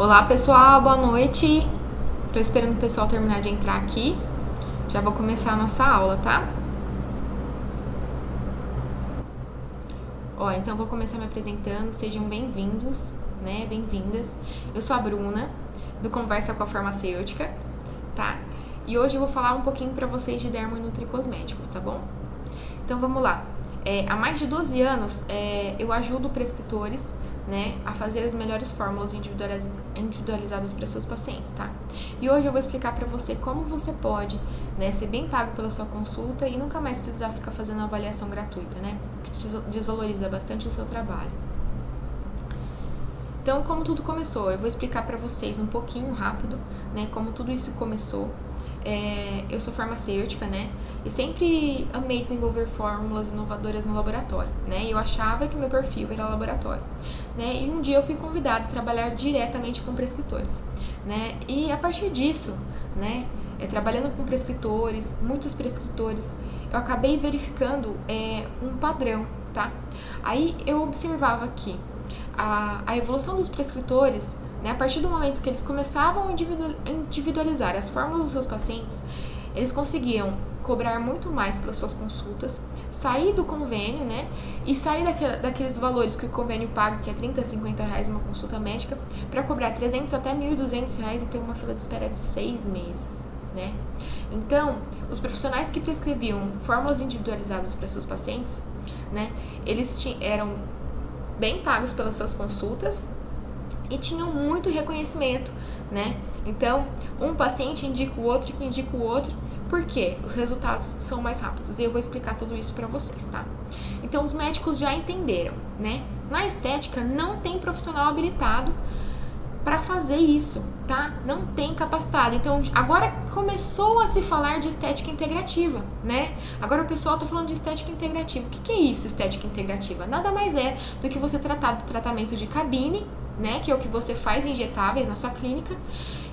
Olá pessoal, boa noite. Tô esperando o pessoal terminar de entrar aqui. Já vou começar a nossa aula, tá? Então vou começar me apresentando. Sejam bem-vindos, né? Bem-vindas. Eu sou a Bruna, do Conversa com a Farmacêutica, tá? E hoje eu vou falar um pouquinho pra vocês de dermo e nutricosméticos, tá bom? Então vamos lá. Há mais de 12 anos eu ajudo prescritores, né, a fazer as melhores fórmulas individualizadas para seus pacientes, tá? E hoje eu vou explicar para você como você pode, né, ser bem pago pela sua consulta e nunca mais precisar ficar fazendo uma avaliação gratuita, né? O que desvaloriza bastante o seu trabalho. Então, como tudo começou, eu vou explicar para vocês um pouquinho rápido, né, como tudo isso começou. Eu sou farmacêutica, né, e sempre amei desenvolver fórmulas inovadoras no laboratório, né, e eu achava que meu perfil era laboratório, né, e um dia eu fui convidada a trabalhar diretamente com prescritores, né, e a partir disso, né, trabalhando com prescritores, muitos prescritores, eu acabei verificando um padrão, tá? Aí eu observava que a evolução dos prescritores, né, a partir do momento que eles começavam a individualizar as fórmulas dos seus pacientes, eles conseguiam cobrar muito mais pelas suas consultas, sair do convênio, né, e sair daqueles valores que o convênio paga, que é R$30, R$50 uma consulta médica, para cobrar R$300 até R$1.200 e ter uma fila de espera de 6 meses, né? Então, os profissionais que prescreviam fórmulas individualizadas para seus pacientes, né, eles eram bem pagos pelas suas consultas e tinham muito reconhecimento, né? Então, um paciente indica o outro, que indica o outro, porque os resultados são mais rápidos. E eu vou explicar tudo isso para vocês, tá? Então, os médicos já entenderam, né? Na estética, não tem profissional habilitado para fazer isso, tá? Não tem capacitado. Então, agora começou a se falar de estética integrativa, né? Agora o pessoal tá falando de estética integrativa. O que é isso, estética integrativa? Nada mais é do que você tratar do tratamento de cabine, né? Que é o que você faz injetáveis na sua clínica,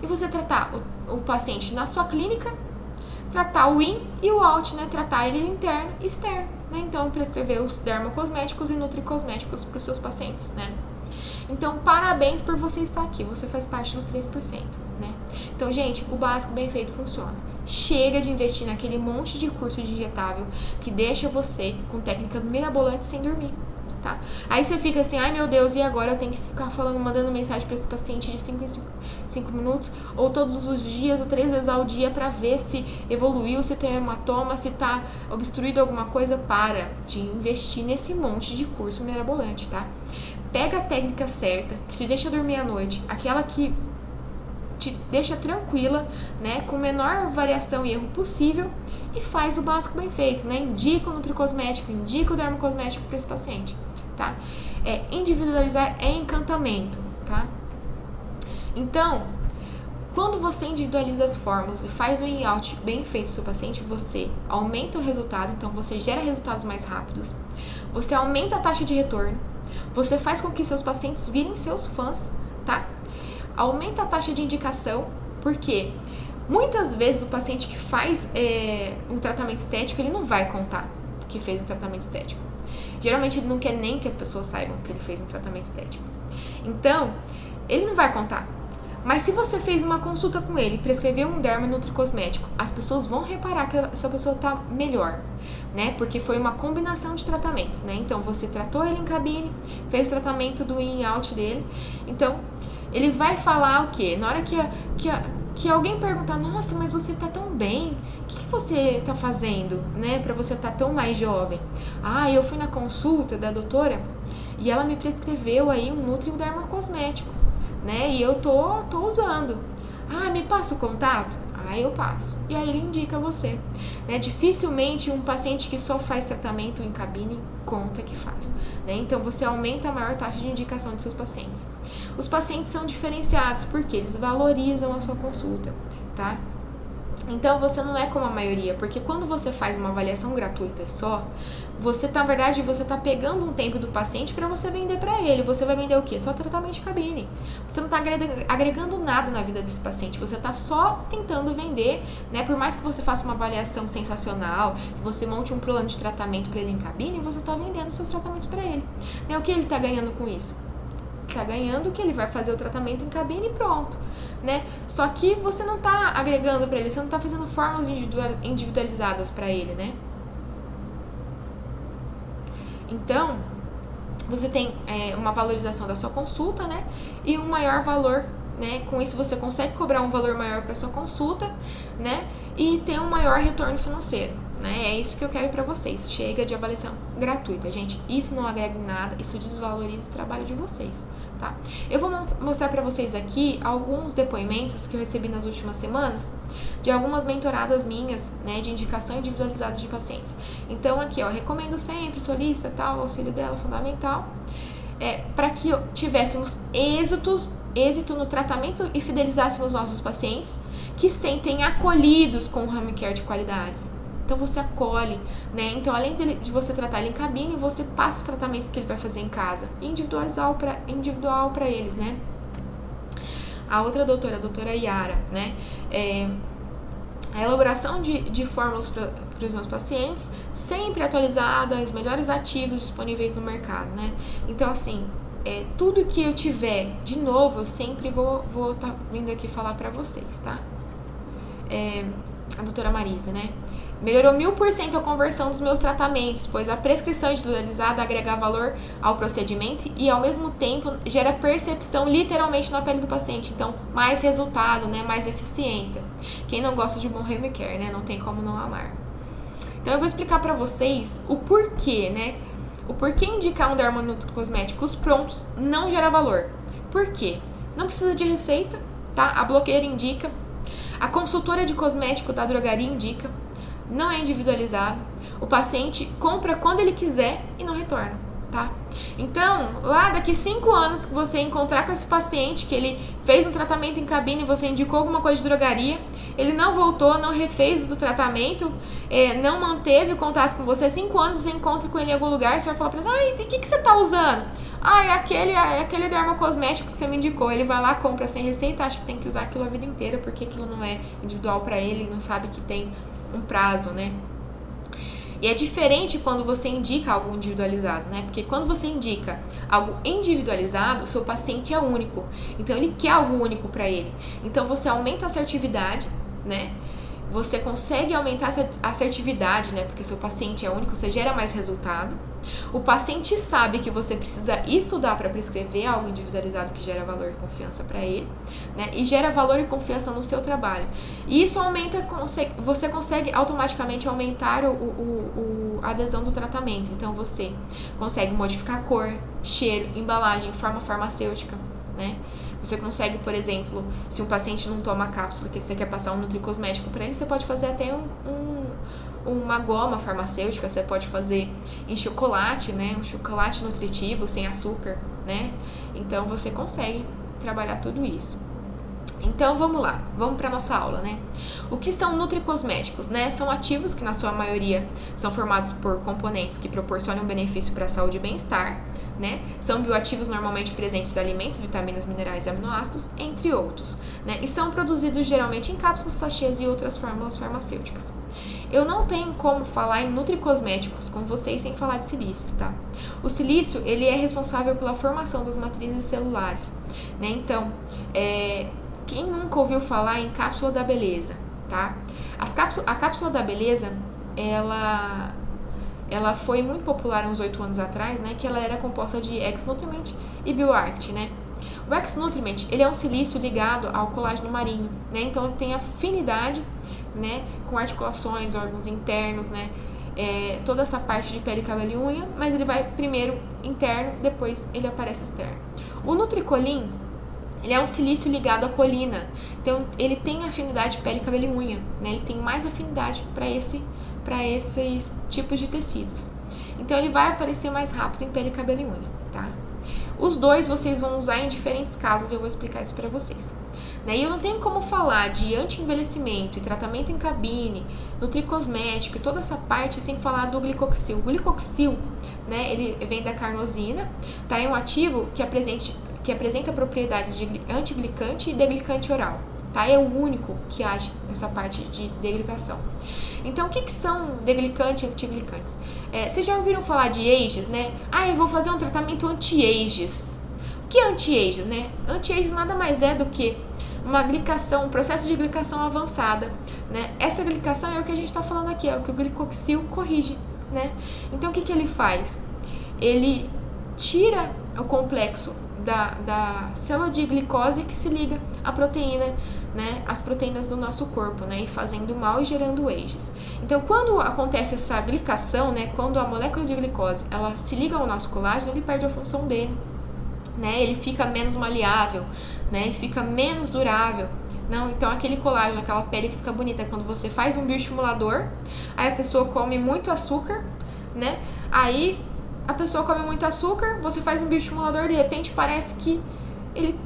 e você tratar o paciente na sua clínica, tratar o in e o out, né? Tratar ele interno e externo, né? Então, prescrever os dermocosméticos e nutricosméticos para os seus pacientes, né? Então, parabéns por você estar aqui. Você faz parte dos 3%, né? Então, gente, o básico bem feito funciona. Chega de investir naquele monte de curso de injetável que deixa você com técnicas mirabolantes sem dormir, tá? Aí você fica assim, ai meu Deus, e agora eu tenho que ficar falando, mandando mensagem para esse paciente de 5 em 5 minutos, ou todos os dias, ou 3 vezes ao dia, para ver se evoluiu, se tem hematoma, se tá obstruído alguma coisa. Para de investir nesse monte de curso mirabolante, tá? Pega a técnica certa, que te deixa dormir à noite, aquela que te deixa tranquila, né, com menor variação e erro possível, e faz o básico bem feito, né? Indica o nutricosmético, indica o dermocosmético para esse paciente, tá? Individualizar é encantamento, tá? Então, quando você individualiza as fórmulas e faz um in-out bem feito do seu paciente, você aumenta o resultado, então você gera resultados mais rápidos, você aumenta a taxa de retorno, você faz com que seus pacientes virem seus fãs, tá? Aumenta a taxa de indicação, porque muitas vezes o paciente que faz um tratamento estético, ele não vai contar que fez um tratamento estético. Geralmente ele não quer nem que as pessoas saibam que ele fez um tratamento estético. Então, ele não vai contar. Mas se você fez uma consulta com ele, prescreveu um dermo nutricosmético, as pessoas vão reparar que essa pessoa tá melhor, né? Porque foi uma combinação de tratamentos, né? Então, você tratou ele em cabine, fez o tratamento do in e out dele. Então, ele vai falar o quê? Na hora que alguém perguntar, nossa, mas você tá tão bem, o que você tá fazendo, né? Pra você tá tão mais jovem. Ah, eu fui na consulta da doutora e ela me prescreveu aí um nutridermocosmético, né? E eu tô usando. Ah, me passa o contato? Aí eu passo. E aí ele indica você, né? Dificilmente um paciente que só faz tratamento em cabine conta que faz, né? Então você aumenta a maior taxa de indicação de seus pacientes. Os pacientes são diferenciados porque eles valorizam a sua consulta, tá? Então você não é como a maioria, porque quando você faz uma avaliação gratuita só, na verdade, você tá pegando um tempo do paciente para você vender para ele. Você vai vender o quê? Só tratamento de cabine. Você não tá agregando nada na vida desse paciente, você tá só tentando vender, né? Por mais que você faça uma avaliação sensacional, que você monte um plano de tratamento para ele em cabine, você tá vendendo seus tratamentos para ele, né? O que ele tá ganhando com isso? tá ganhando que ele vai fazer o tratamento em cabine e pronto, né? Só que você não tá agregando para ele, você não tá fazendo fórmulas individualizadas para ele, né? Então, você tem uma valorização da sua consulta, né? E um maior valor, né? Com isso você consegue cobrar um valor maior para sua consulta, né? E ter um maior retorno financeiro, né? É isso que eu quero para vocês. Chega de avaliação gratuita, gente. Isso não agrega em nada, isso desvaloriza o trabalho de vocês, tá? Eu vou mostrar para vocês aqui alguns depoimentos que eu recebi nas últimas semanas de algumas mentoradas minhas, né, de indicação individualizada de pacientes. Então aqui, ó, recomendo sempre, solicita, tal, auxílio dela fundamental, para que tivéssemos êxito no tratamento e fidelizássemos nossos pacientes que sentem acolhidos com o home care de qualidade. Então você acolhe, né? Então além de você tratar ele em cabine, você passa os tratamentos que ele vai fazer em casa, individual para eles, né? A outra doutora, a doutora Yara, né? A elaboração de fórmulas para os meus pacientes, sempre atualizada, os melhores ativos disponíveis no mercado, né? Então, assim, tudo que eu tiver de novo, eu sempre vou tá vindo aqui falar para vocês, tá? A doutora Marisa, né? Melhorou 1000% a conversão dos meus tratamentos, pois a prescrição individualizada agrega valor ao procedimento e, ao mesmo tempo, gera percepção literalmente na pele do paciente. Então, mais resultado, né? Mais eficiência. Quem não gosta de bom home care, né? Não tem como não amar. Então, eu vou explicar pra vocês o porquê, né? O porquê indicar um dermonutricosméticos prontos não gera valor. Por quê? Não precisa de receita, tá? A blogueira indica. A consultora de cosmético da drogaria indica. Não é individualizado, o paciente compra quando ele quiser e não retorna, tá? Então, lá daqui 5 anos que você encontrar com esse paciente, que ele fez um tratamento em cabine e você indicou alguma coisa de drogaria, ele não voltou, não refez do tratamento, não manteve o contato com você, 5 anos você encontra com ele em algum lugar, você vai falar pra ele, ai, o que você tá usando? Ah, é aquele dermocosmético que você me indicou. Ele vai lá, compra sem receita, acha que tem que usar aquilo a vida inteira, porque aquilo não é individual pra ele, ele não sabe que tem um prazo, né? E é diferente quando você indica algo individualizado, né? Porque quando você indica algo individualizado, o seu paciente é único. Então, ele quer algo único para ele. Então, você aumenta a assertividade, né? Você consegue aumentar a assertividade, né? Porque seu paciente é único, você gera mais resultado. O paciente sabe que você precisa estudar para prescrever algo individualizado que gera valor e confiança para ele, né? E gera valor e confiança no seu trabalho. E isso aumenta, você consegue automaticamente aumentar a adesão do tratamento. Então, você consegue modificar a cor, cheiro, embalagem, forma farmacêutica, né? Você consegue, por exemplo, se um paciente não toma cápsula, que você quer passar um nutricosmético para ele, você pode fazer até uma goma farmacêutica, você pode fazer em chocolate, né? Um chocolate nutritivo, sem açúcar, né? Então, você consegue trabalhar tudo isso. Então, vamos lá, vamos para nossa aula, né? O que são nutricosméticos, né? São ativos que, na sua maioria, são formados por componentes que proporcionam benefício para a saúde e bem-estar, né? São bioativos normalmente presentes em alimentos, vitaminas, minerais e aminoácidos, entre outros, né? E são produzidos geralmente em cápsulas, sachês e outras fórmulas farmacêuticas. Eu não tenho como falar em nutricosméticos com vocês sem falar de silícios, tá? O silício, ele é responsável pela formação das matrizes celulares, né? Então, quem nunca ouviu falar em cápsula da beleza, tá? A cápsula da beleza, ela foi muito popular uns 8 anos atrás, né? Que ela era composta de X-Nutriment e BioAct, né? O X-Nutriment, ele é um silício ligado ao colágeno marinho, né? Então, ele tem afinidade, né? Com articulações, órgãos internos, né? Toda essa parte de pele, cabelo e unha, mas ele vai primeiro interno, depois ele aparece externo. O Nutricolin, ele é um silício ligado à colina, então ele tem afinidade pele, cabelo e unha, né? Ele tem mais afinidade para esses tipos de tecidos. Então ele vai aparecer mais rápido em pele, cabelo e unha, tá? Os dois vocês vão usar em diferentes casos, eu vou explicar isso para vocês. E eu não tenho como falar de anti-envelhecimento e tratamento em cabine, nutricosmético e toda essa parte sem falar do glicoxil. O glicoxil, né, ele vem da carnosina, tá? É um ativo que apresenta propriedades de antiglicante e deglicante oral, tá? É o único que age nessa parte de deglicação. Então, o que são deglicante e antiglicantes? Vocês já ouviram falar de ages, né? Eu vou fazer um tratamento anti-ages. O que é anti-ages, né? Anti-ages nada mais é do que uma glicação, um processo de glicação avançada, né? Essa glicação é o que a gente está falando aqui, é o que o glicoxil corrige, né? Então, o que ele faz? Ele tira o complexo da célula de glicose que se liga à proteína, né, as proteínas do nosso corpo, né, e fazendo mal e gerando ages. Então, quando acontece essa glicação, né, quando a molécula de glicose ela se liga ao nosso colágeno, ele perde a função dele, né, ele fica menos maleável, né, ele fica menos durável. Não, então aquele colágeno, aquela pele que fica bonita quando você faz um bioestimulador, aí a pessoa come muito açúcar, né, aí a pessoa come muito açúcar, você faz um bioestimulador, de repente parece que ele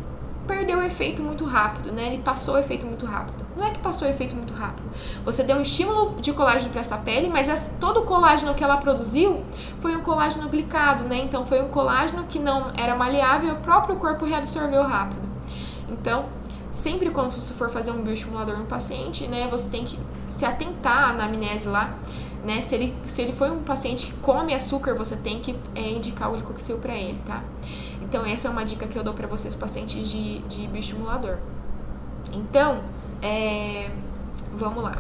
perdeu o efeito muito rápido, né? Ele passou o efeito muito rápido. Não é que passou o efeito muito rápido. Você deu um estímulo de colágeno para essa pele, mas todo o colágeno que ela produziu foi um colágeno glicado, né? Então foi um colágeno que não era maleável e o próprio corpo reabsorveu rápido. Então, sempre quando você for fazer um bioestimulador no paciente, né? Você tem que se atentar à anamnese lá, né? Se ele foi um paciente que come açúcar, você tem que indicar o glicoxil para ele, tá? Então, essa é uma dica que eu dou para vocês, pacientes de bioestimulador. Então, vamos lá.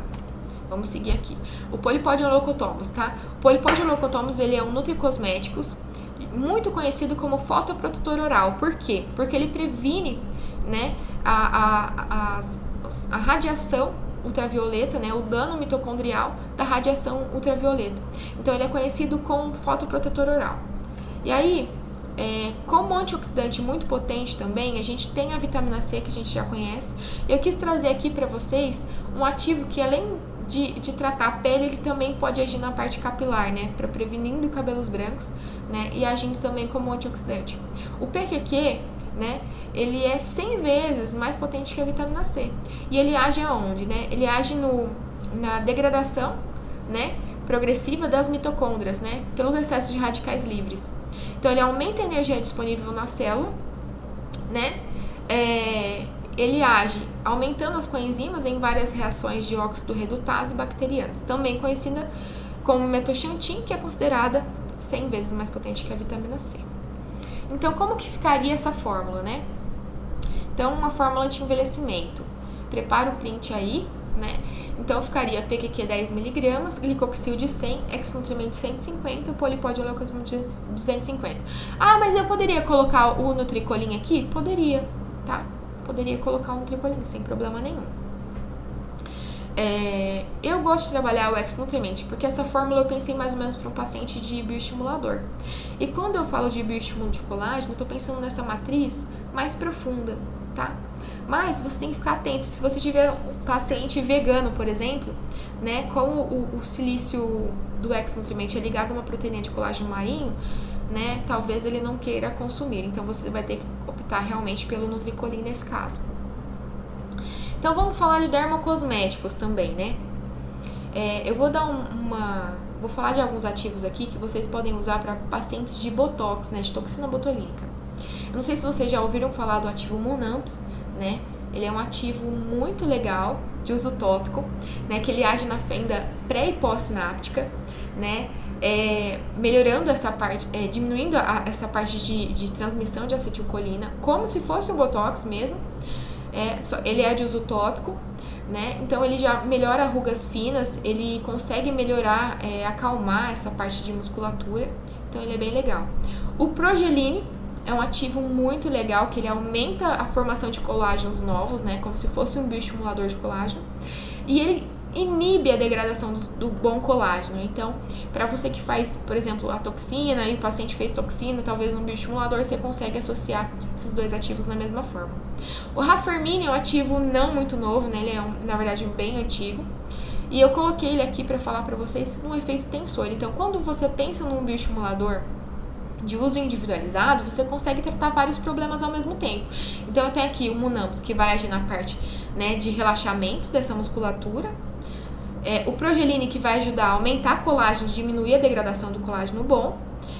Vamos seguir aqui. O Polipodium leucotomus, tá? O Polipodium leucotomus, ele é um nutricosméticos muito conhecido como fotoprotetor oral. Por quê? Porque ele previne, né, a radiação ultravioleta, né, o dano mitocondrial da radiação ultravioleta. Então, ele é conhecido como fotoprotetor oral. E aí, como antioxidante muito potente também, a gente tem a vitamina C, que a gente já conhece. Eu quis trazer aqui para vocês um ativo que, além de tratar a pele, ele também pode agir na parte capilar, né, para prevenindo cabelos brancos, né, e agindo também como antioxidante. O PQQ, né, ele é 100 vezes mais potente que a vitamina C. E ele age aonde, né? Ele age na degradação, né, progressiva das mitocôndrias, né, pelos excessos de radicais livres. Então, ele aumenta a energia disponível na célula, né? Ele age aumentando as coenzimas em várias reações de óxido redutase bacterianas, também conhecida como metoxantin, que é considerada 100 vezes mais potente que a vitamina C. Então, como que ficaria essa fórmula, né? Então, uma fórmula de envelhecimento. Prepara o print aí, né? Então, ficaria PQQ 10mg, glicoxil de 100, ex-nutriment de 150, polipódio leucotomo de 250. Ah, mas eu poderia colocar o Nutricolin aqui? Poderia, tá? Poderia colocar o Nutricolin, sem problema nenhum. Eu gosto de trabalhar o ex-nutriment, porque essa fórmula eu pensei mais ou menos para um paciente de bioestimulador. E quando eu falo de bioestímulo de colágeno, eu estou pensando nessa matriz mais profunda, tá? Mas você tem que ficar atento. Se você tiver um paciente vegano, por exemplo, né, como o silício do ex-nutriment é ligado a uma proteína de colágeno marinho, né, talvez ele não queira consumir. Então, você vai ter que optar realmente pelo Nutricolin nesse caso. Então, vamos falar de dermocosméticos também, né? Eu vou dar vou falar de alguns ativos aqui que vocês podem usar para pacientes de botox, né, de toxina botulínica. Eu não sei se vocês já ouviram falar do ativo Munamps, né? Ele é um ativo muito legal, de uso tópico, né? Que ele age na fenda pré e pós-sináptica, né? Melhorando essa parte, diminuindo essa parte de transmissão de acetilcolina, como se fosse um botox mesmo. Ele é de uso tópico, né? Então ele já melhora rugas finas, ele consegue melhorar, acalmar essa parte de musculatura, então ele é bem legal. O Progeline é um ativo muito legal, que ele aumenta a formação de colágenos novos, né? Como se fosse um bioestimulador de colágeno, e ele inibe a degradação do bom colágeno. Então, para você que faz, por exemplo, a toxina e o paciente fez toxina, talvez um bioestimulador, você consegue associar esses dois ativos na mesma forma. O Rafermine é um ativo não muito novo, né? Ele é, na verdade, bem antigo. E eu coloquei ele aqui para falar para vocês no efeito tensor. Então, quando você pensa num bioestimulador de uso individualizado, você consegue tratar vários problemas ao mesmo tempo. Então, eu tenho aqui o Munamps, que vai agir na parte, né, de relaxamento dessa musculatura. O Progeline, que vai ajudar a aumentar colágeno, diminuir a degradação do colágeno bom.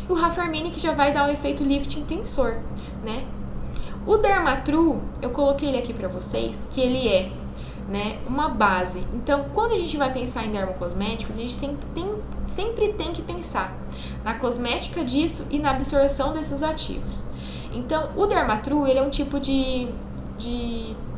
E o Rafermine, que já vai dar um efeito lifting tensor, né? O Dermatru, eu coloquei ele aqui para vocês, que ele é, né, uma base. Então, quando a gente vai pensar em dermocosméticos, a gente sempre tem que pensar na cosmética disso e na absorção desses ativos. Então, o Dermatru, ele é um tipo de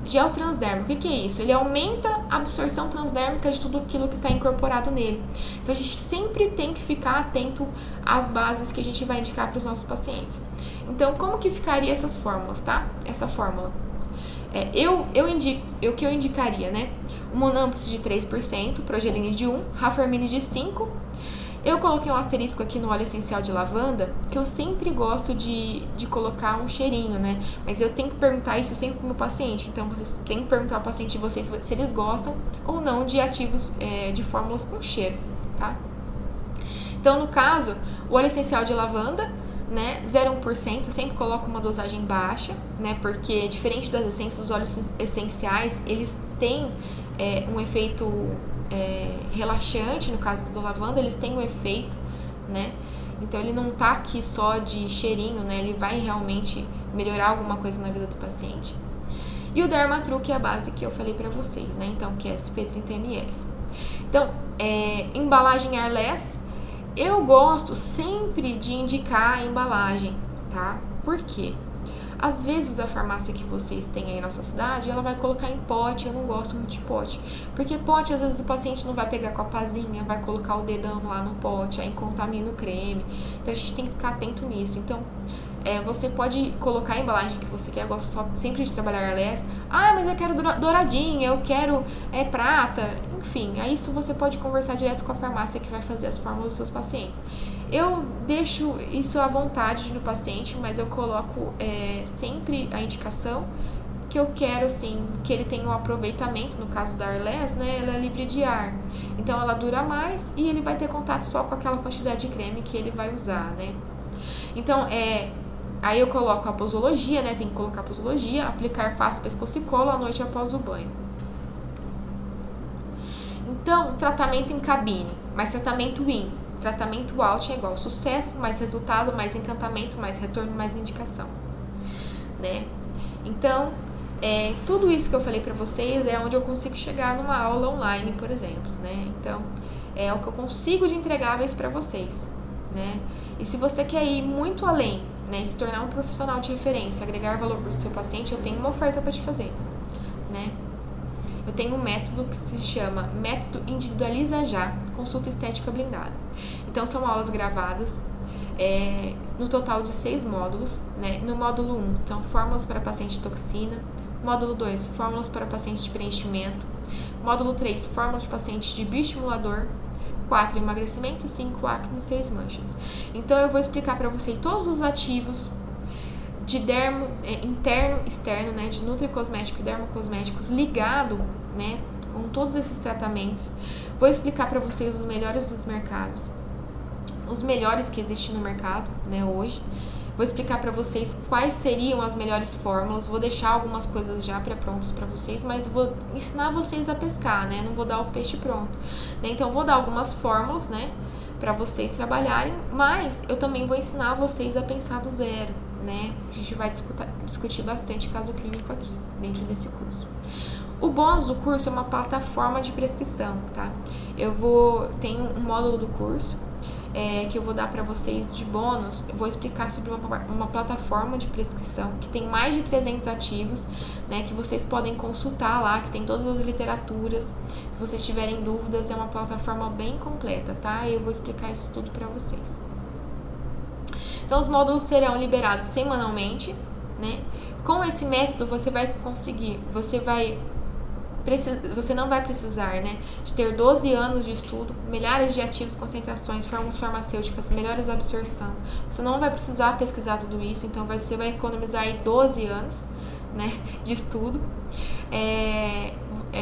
gel transdérmico. O que é isso? Ele aumenta a absorção transdérmica de tudo aquilo que está incorporado nele. Então, a gente sempre tem que ficar atento às bases que a gente vai indicar para os nossos pacientes. Então, como que ficaria essas fórmulas, tá? Essa fórmula. O que eu indicaria, né? Monampis de 3%, Progeline de 1%, Rafamine de 5%. Eu coloquei um asterisco aqui no óleo essencial de lavanda, que eu sempre gosto de colocar um cheirinho, né? Mas eu tenho que perguntar isso sempre pro meu paciente. Então, vocês têm que perguntar ao paciente de vocês se eles gostam ou não de ativos, de fórmulas com cheiro, tá? Então, no caso, o óleo essencial de lavanda, né, 0,1%, eu sempre coloco uma dosagem baixa, né? Porque, diferente das essências, os óleos essenciais, eles têm um efeito... relaxante, no caso do lavanda, eles têm um efeito, né? Então ele não tá aqui só de cheirinho, né? Ele vai realmente melhorar alguma coisa na vida do paciente. E o Dermatru, que é a base que eu falei pra vocês, né? Então, que é SP 30 ml. Então, embalagem airless, eu gosto sempre de indicar a embalagem, tá? Por quê? Às vezes a farmácia que vocês têm aí na sua cidade, ela vai colocar em pote, eu não gosto muito de pote. Porque pote, às vezes o paciente não vai pegar com a pazinha, vai colocar o dedão lá no pote, aí contamina o creme. Então a gente tem que ficar atento nisso. Então, você pode colocar a embalagem que você quer, eu gosto sempre de trabalhar airless. Ah, mas eu quero douradinha, eu quero prata, enfim. Aí isso você pode conversar direto com a farmácia que vai fazer as fórmulas dos seus pacientes. Eu deixo isso à vontade do paciente, mas eu coloco sempre a indicação que eu quero, assim, que ele tenha um aproveitamento, no caso da airless, né, ela é livre de ar. Então, ela dura mais e ele vai ter contato só com aquela quantidade de creme que ele vai usar, né. Então, aí eu coloco a posologia, né, tem que colocar a posologia, aplicar face, pescoço e colo à noite após o banho. Então, tratamento em cabine, mais tratamento in. Tratamento out é igual sucesso, mais resultado, mais encantamento, mais retorno, mais indicação, né? Então, tudo isso que eu falei pra vocês é onde eu consigo chegar numa aula online, por exemplo, né? Então, é o que eu consigo de entregáveis pra vocês, né? E se você quer ir muito além, né, se tornar um profissional de referência, agregar valor pro seu paciente, eu tenho uma oferta pra te fazer, né? Eu tenho um método que se chama Método Individualiza Já, Consulta Estética Blindada. Então, são aulas gravadas, no total de 6 módulos, né? No módulo 1, são fórmulas para paciente de toxina. Módulo 2, fórmulas para paciente de preenchimento. Módulo 3, fórmulas de paciente de bioestimulador. 4, emagrecimento. 5, acne. 6, manchas. Então, eu vou explicar para vocês todos os ativos de dermo interno e externo, né, de nutricosmético e dermocosméticos ligado, né, com todos esses tratamentos. Vou explicar para vocês os melhores dos mercados, os melhores que existem no mercado, né, hoje. Vou explicar para vocês quais seriam as melhores fórmulas. Vou deixar algumas coisas já pré-prontas para vocês, mas vou ensinar vocês a pescar, né? Não vou dar o peixe pronto, né? Então, vou dar algumas fórmulas, né, para vocês trabalharem, mas eu também vou ensinar vocês a pensar do zero, né? A gente vai discutir bastante caso clínico aqui, dentro desse curso. O bônus do curso é uma plataforma de prescrição, tá? Tenho um módulo do curso que eu vou dar para vocês de bônus. Eu vou explicar sobre uma plataforma de prescrição que tem mais de 300 ativos, né? Que vocês podem consultar lá, que tem todas as literaturas. Se vocês tiverem dúvidas, é uma plataforma bem completa, tá? Eu vou explicar isso tudo para vocês. Então, os módulos serão liberados semanalmente, né? Com esse método, você vai conseguir, você não vai precisar, né, de ter 12 anos de estudo, milhares de ativos, concentrações, fórmulas farmacêuticas, melhores absorção. Você não vai precisar pesquisar tudo isso, então você vai economizar aí 12 anos, né, de estudo.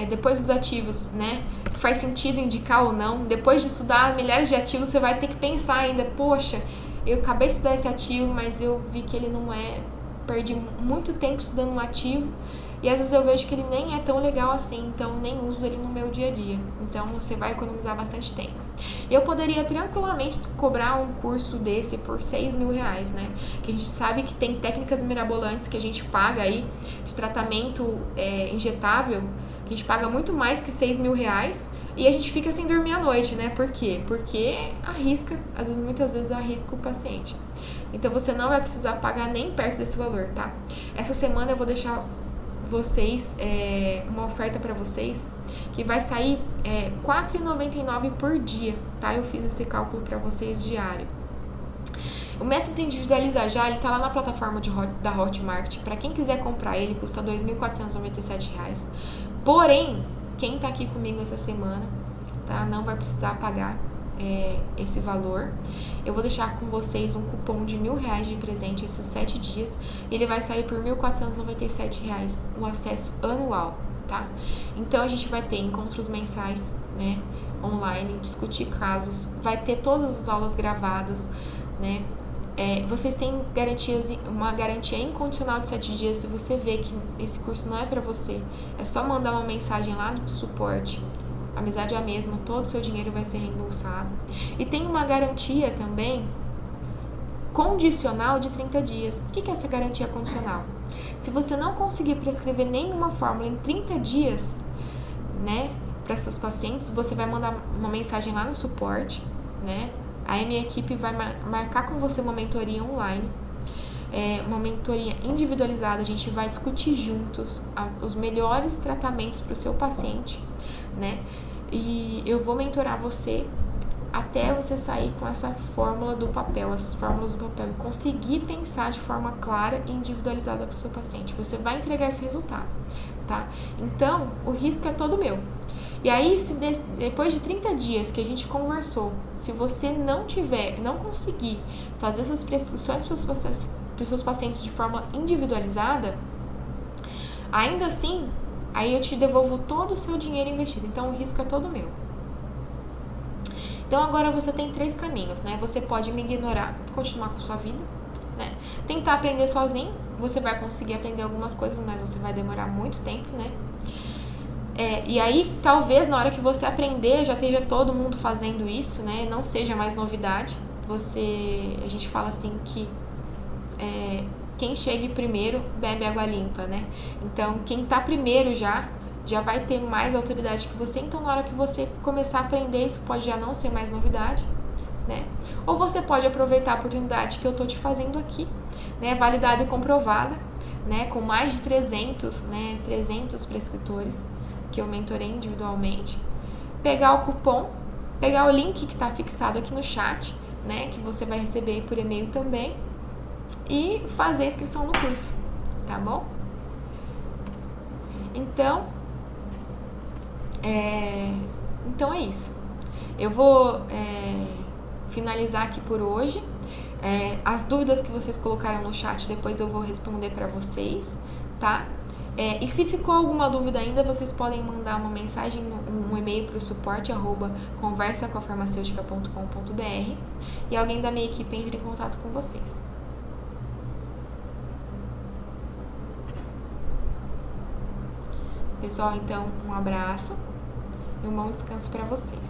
Depois dos ativos, né, faz sentido indicar ou não. Depois de estudar milhares de ativos, você vai ter que pensar ainda, poxa, eu acabei de estudar esse ativo, mas eu vi que ele não perdi muito tempo estudando um ativo, e às vezes eu vejo que ele nem é tão legal assim, então nem uso ele no meu dia a dia. Então você vai economizar bastante tempo. Eu poderia tranquilamente cobrar um curso desse por R$6.000, né? Que a gente sabe que tem técnicas mirabolantes que a gente paga aí, de tratamento injetável, que a gente paga muito mais que R$6.000, e a gente fica sem dormir à noite, né? Por quê? Porque arrisca, muitas vezes arrisca o paciente. Então você não vai precisar pagar nem perto desse valor, tá? Essa semana eu vou deixar vocês uma oferta para vocês que vai sair R$4,99 por dia, tá? Eu fiz esse cálculo para vocês diário. O método Individualiza Já, ele tá lá na plataforma da Hotmart. Para quem quiser comprar ele, custa R$2.497. Porém, quem tá aqui comigo essa semana, tá? Não vai precisar pagar esse valor. Eu vou deixar com vocês um cupom de R$1.000 de presente esses 7 dias. Ele vai sair por R$1.497, um acesso anual, tá? Então a gente vai ter encontros mensais, né, online, discutir casos, vai ter todas as aulas gravadas, né? Vocês têm uma garantia incondicional de 7 dias. Se você vê que esse curso não é para você, é só mandar uma mensagem lá no suporte. A amizade é a mesma, todo o seu dinheiro vai ser reembolsado. E tem uma garantia também condicional de 30 dias. O que é essa garantia condicional? Se você não conseguir prescrever nenhuma fórmula em 30 dias, né, para seus pacientes, você vai mandar uma mensagem lá no suporte, né? Aí a minha equipe vai marcar com você uma mentoria online, uma mentoria individualizada. A gente vai discutir juntos os melhores tratamentos para o seu paciente, né? E eu vou mentorar você até você sair com essa fórmula do papel, essas fórmulas do papel, e conseguir pensar de forma clara e individualizada para o seu paciente. Você vai entregar esse resultado, tá? Então, o risco é todo meu. E aí, se depois de 30 dias que a gente conversou, se você não conseguir fazer essas prescrições para os seus pacientes de forma individualizada, ainda assim, aí eu te devolvo todo o seu dinheiro investido. Então, o risco é todo meu. Então, agora você tem 3 caminhos, né? Você pode me ignorar, continuar com sua vida, né? Tentar aprender sozinho. Você vai conseguir aprender algumas coisas, mas você vai demorar muito tempo, né? E aí, talvez, na hora que você aprender, já esteja todo mundo fazendo isso, né? Não seja mais novidade. A gente fala assim que quem chegue primeiro bebe água limpa, né? Então, quem tá primeiro já vai ter mais autoridade que você. Então, na hora que você começar a aprender, isso pode já não ser mais novidade, né? Ou você pode aproveitar a oportunidade que eu tô te fazendo aqui, né? Validada e comprovada, né? Com mais de 300 prescritores que eu mentorei individualmente. Pegar o cupom, pegar o link que tá fixado aqui no chat, né? Que você vai receber por e-mail também. E fazer a inscrição no curso, tá bom? Então é isso. Eu vou finalizar aqui por hoje. As dúvidas que vocês colocaram no chat, depois eu vou responder para vocês, tá? E se ficou alguma dúvida ainda, vocês podem mandar uma mensagem, um e-mail para o suporte @conversacoafarmaceutica.com.br e alguém da minha equipe entra em contato com vocês. Pessoal, então, um abraço e um bom descanso para vocês.